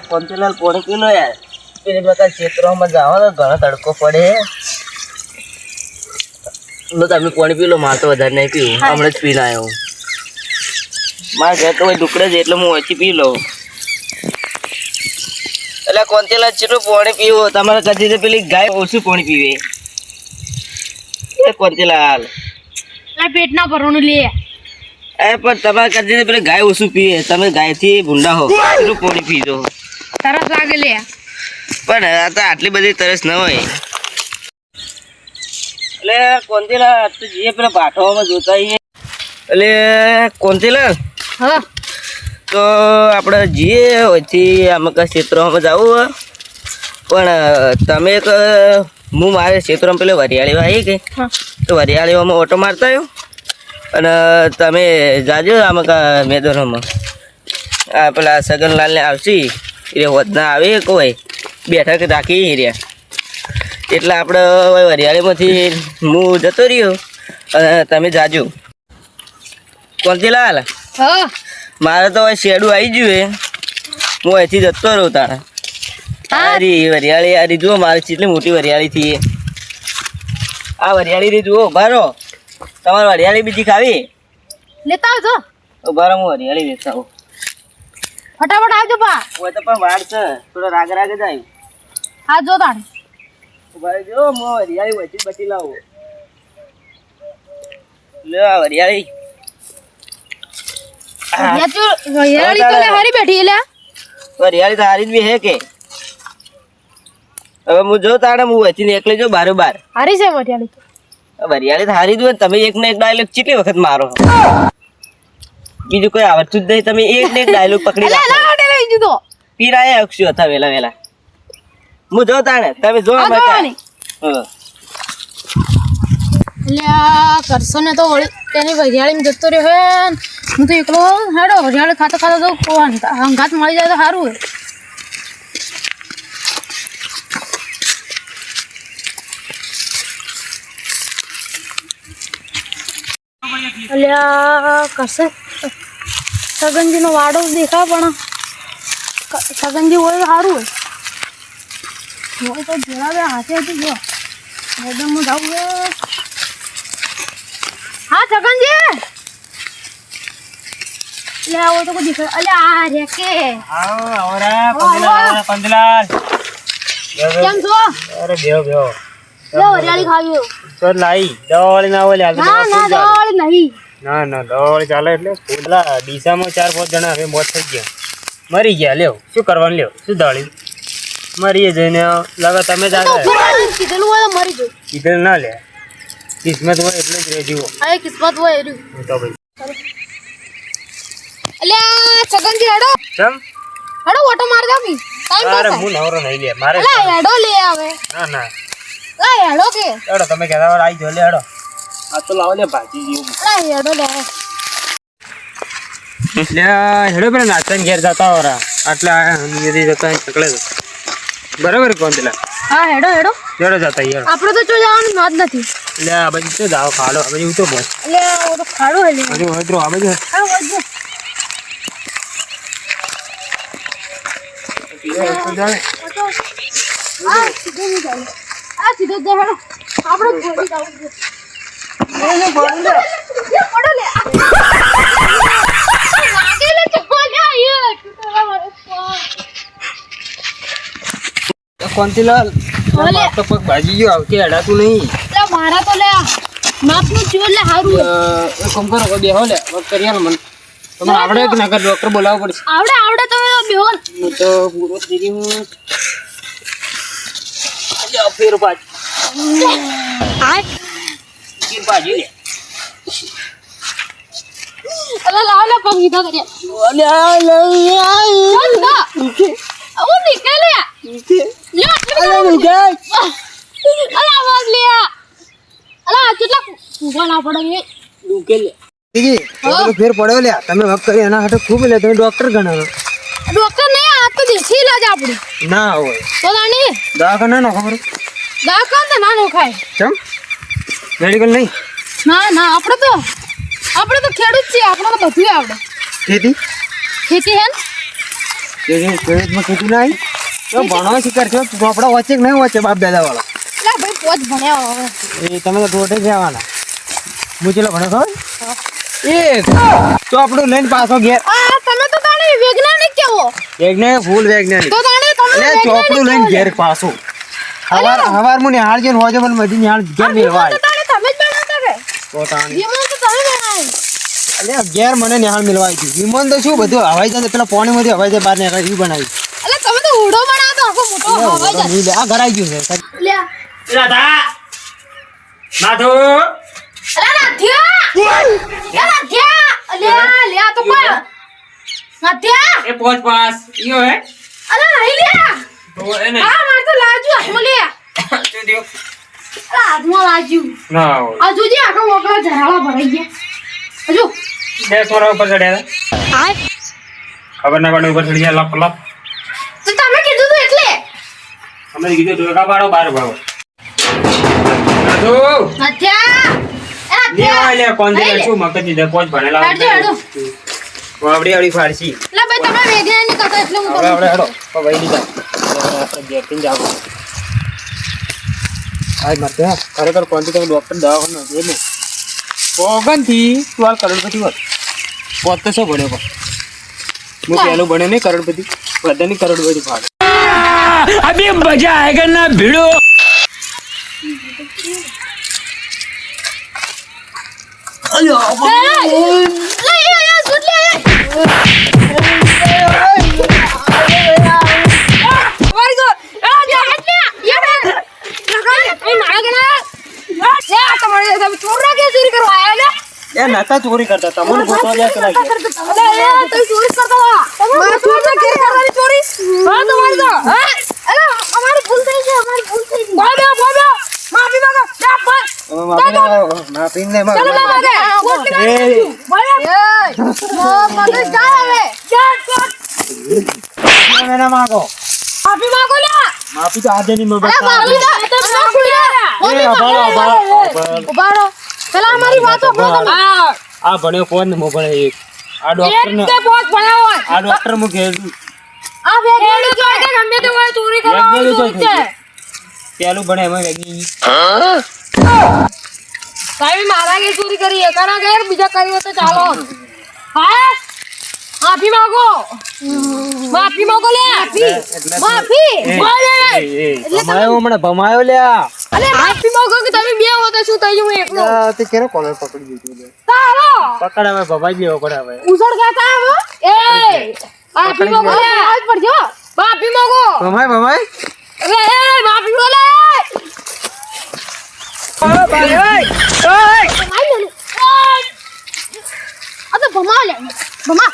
કોંતીલાલ પોણી પી લો યાર. એ બધા ક્ષેત્રોમાં જાઓ તો ઘણો તડકો પડે. લો તમે પાણી પી લો, મારે તો વધારે નહીં પીવું, હમણાં જ પીને આવ્યો. મારે ઘર તો ડુકડે છે એટલે હું ઓછી પી લઉં. એટલે કોંતીલાલ કેટલું પાણી પીવું? તમારે કદી પેલી ગાય ઓછું પાણી પીવે. એ કોંતીલાલ પેટ ના ભરવાનું લે. પણ તમારે કદી પેલી ગાય ઓછું પીવે. તમે ગાયથી ભૂંડા હો, કેટલું પાણી પીજો. તરસ લાગે લે. પણ આ તો આટલી બધી તરસ ન હોય. એટલે કોંતીલાલ તું જે પેલા ભાઠોમાં જોતા આવીએ. એટલે કોંતીલાલ હા તો આપણે જઈએ હોયથી અમુક ક્ષેત્રોમાં જવું. પણ તમે એક હું મારે ક્ષેત્રમાં પેલી વરિયાળી આવી ગઈ તો વરિયાળીઓમાં ઓટો મારતા આવ્યો અને તમે જાજો અમુક મેદાનોમાં. આ પેલા સગનલાલને આવશી એ વધના આવે કોઈ બેઠક રાખી રહ્યા એટલે આપણે વરિયાળીમાંથી હું જતો રહ્યો અને તમે જાજો. કોંતીલાલ હા મારે તો હવે શેડું આવી ગયું. હું અહીંથી જતો રહું તારા. હારી વરિયાળી હારી જુઓ મારે કેટલી મોટી વરિયાળી થી. આ વરિયાળી રી જુઓ. ઉભા રહો, તમારે વરિયાળી બીજી ખાવી? લેતા આવજો. ઉભા રહો, હું વરિયાળી લેતા આવું. ફટાફટ આવજો પા. હોય તો પણ વાર છે, થોડો રાગ રાગ જ આવ્યું. હા જો તાણે. ઉભા રહેજો, હું વરિયાળી વચ્ચે બચી લાવું. લે આ વરિયાળી. વરિયાળી તો લે હારી બેઠી લે. વરિયાળી તો હારી જ બી હે કે. હવે હું જો તાણે હું વચ્ચે એકલી જો બારોબાર. હારી છે વરિયાળી તો. વરિયાળી તો હારી જ હોય. તમે એક ને એક ડાયલોગ કેટલી વખત મારો? બીજું કોઈ આવડતું જ નહીં. તમે એક ને એક ડાયલોગ પકડી રાખો. પીરાય અક્ષુ હતા વેલા વેલા. હું જો તાણે તમે જો. કરશો ને તો વળી તેની વરિયાળી જતો રહ્યો હે. હું તો એકલો હેડો વરિયાળી ખાતો ખાતો તો હંગાત મળી જાય તો સારું હોય. અલ્યા કરશે સગનજીનો વાડો દેખાય પણ સગનજી હોય તો સારું હોય. હોય તો જોડાવે હાથે હતી જો મેડમમાં જાવું છે. હા સગનજી લે આવો તો કોઈ દેખાય. અલ્યા આ રે કે કંદલાલ કેમ છો? અરે બેહો બેહો. લે વરિયાળી ખાવી તો લાઈ દવાવાળી ના હોય. ના ના દવાવાળી નહીં. ના ના દવાવાળી ચાલે એટલે પેલા ડીસામાં 4-5 જણા હવે મોત થઈ ગયા, મરી ગયા. લ્યો શું કરવાનું? લ્યો શું દાળી મરીએ જઈને લાગે તમે જ આગળ કીધેલું હોય તો મરી જવું. કીધેલ ના લે. કિસ્મત હોય એટલે જ રહેજો. હા કિસ્મત હોય એર્યું તો ભાઈ. અલ્યા સગનજી હેડો ચમ હેડો ઓટો માર દો મી ટાઈમ મારે પાસ. હું નવરો નહીં લે મારે. અલ્યા હેડો લે આવે. ના ના હેડો કે હેડો તમે કહેતા વાર આવી જો. લે હેડો. આ તો લાવો લે ભાજી જેવું. હેડો લે. એટલે હેડો પેલા નાસ્તાને ઘેર જતા હોરા આટલા નિયતિ જતા ચકલે તો બરાબર. કોંતીલાલ હા હેડો હેડો હેડો જતા યાર. આપણે તો જો જવાનું ના જ નથી. એટલે આ બાજુ તો જાઓ ખાડો. આ બાજુ તો બોલ એટલે ઓ તો ખાડો હે લે. હજુ હોય તો આ બાજુ હા વજો આ સીધો જ જાય. આ સીધો જ જાય હેડો. આપણે જોડી જાવું છે. એ પડો લે. લાગે લે ચપ્પલ લે આયો ટૂટવા મારે. કોંતીલાલ ઓલે તો પગ ભાજી ગયો આવકે અડાતું નહીં. લે મારા તો લે માપનું ચૂર લે હારું એ કોમ કરો બેહો લે વક કરીએ મને. તમને આવડે કે નકર ડોક્ટર બોલાવવું પડશે? આવડે તો બેહો. હું તો પૂરો થઈ ગયો હું. અલ્યા ફેર ભાજી આ ફેર ભાજી લે. અલા લાવ લે પગ સીધા કરીએ. અલ્યા ઓ નીકળ લે. લે અલા વાગ લે. અલા કેટલા ઉભા ના પડે એ દુકે લે. ફેર પડ્યો લે. તમે વક કરી એના હાટે ખૂબ લે. તમે ડોક્ટર ગણાવો. ડોક્ટર નહીં આ તો દેશી ઇલાજ આપડી. ના હોય તો દાણી દવાખાના ના ખબર. દવાખાને ના નો ખાય. ચમ મેડિકલ નહીં? ના ના આપણે તો ખેડૂત છીએ. આપણે તો બધું આવડે. ખેતી ખેતી હે ને ખેડૂતમાં ખેતી નહીં તો ભણવા શીખર છો તો આપણા વચ્ચે નહીં વચ્ચે બાપ દાદા વાળા લા ભાઈ પોત ભણ્યા હવે એ તમે તો રોટે જવાના હું ચેલો ભણો ખબર એ તો આપણું લઈને પાછો ઘેર આ તમે તો તાણે વૈજ્ઞાનિક કેવો વૈજ્ઞાનિક ફૂલ વૈજ્ઞાનિક તો તાણે તમે ચોપડું લઈને ઘેર પાછો હવાર મને હાલ જઈને હોજે મને મધી નિહાળ ઘેર મેળવા તો તાણે તમે જ બનાવતા કે તો તાણી વિમાન તો તમે બનાવ્યું અલે ઘેર મને નિહાળ મેળવા આવી વિમાન તો શું બધું હવાઈ જાય પેલા પાણીમાંથી હવાઈ જાય બહાર નીકળે એ બનાવી એટલે તમે તો ઉડો બનાવતો આખો મોટો હવાઈ જાય આ ઘરાઈ ગયું છે લે રાધા માધુ અલા નાથિયા લે લે આ તો કોણ નાથિયા એ પોચ પાસ ઈયો હે અલા નહીં લે તો એને આ માર તો લાજુ હાથમાં લે શું થયું અલા હાથમાં લાજુ ના હોય આ જોજે આખા મોકળા ઝરાળા ભરાઈ ગયા હજુ 10 મોરા ઉપર ચડ્યા હાય ખબર ના પડે ઉપર ચડી ગયા લપ લપ તો તમે કીધું તો એટલે અમે કીધું ટોકા પાડો બાર ભાવ માધુ નાથિયા લે આય લે કોણ દે શું મગજ દે પોચ ભણેલા હાડજો હાડજો વાવડી વાળી ફાડસી લા ભાઈ તમે વૈજ્ઞાનિક હતા એટલે હું હવે આપણે હેડો ભાઈ ની જા આપણે ઘેર થી જાવ આજ મારતે ખરેખર કોણ તમે ડોક્ટર દવાખાનો છે ને ઓગન થી તું આ કરોડપતિ હોત પોત તો શું ભણ્યો પણ હું પહેલું ભણ્યો નહીં કરોડપતિ બધાની કરોડપતિ ફાડ અભી મજા આયેગા ના ભીડો એ નતા ચોરી કરતા તમને ગોતવા જાય પેલા માફી ને માગો માફી તો આજે ની મોબાઈલ પેલા અમારી વાતો આ ભણ્યો કોણ ને મોબાઈલ એક આ ડોક્ટર ને આ ડોક્ટર મુ કહેલું આ વૈજ્ઞાનિક જો કે ગમે તે હોય ચોરી વૈજ્ઞાનિક કરવાની હોય પેલું ભણે એમાં વૈજ્ઞાનિક સાહેબ મારા કે ચોરી કરી એકાના ઘેર બીજા કરી હોય તો ચાલો હા માફી માંગો લે માફી ભમાયો લ્યા અલે માફી માંગો કે તમે બે હો તો શું થઈ હું એકલો તે કેનો કોલર પકડી દીધું લે ચાલો પકડ હવે ભમાઈ ગયો પકડ હવે ઉસળ ગાતા આવો એ માફી માંગો લે આજ પડજો માફી માંગો ભમાય એ માફી માંગો લે ભમા લે ભમા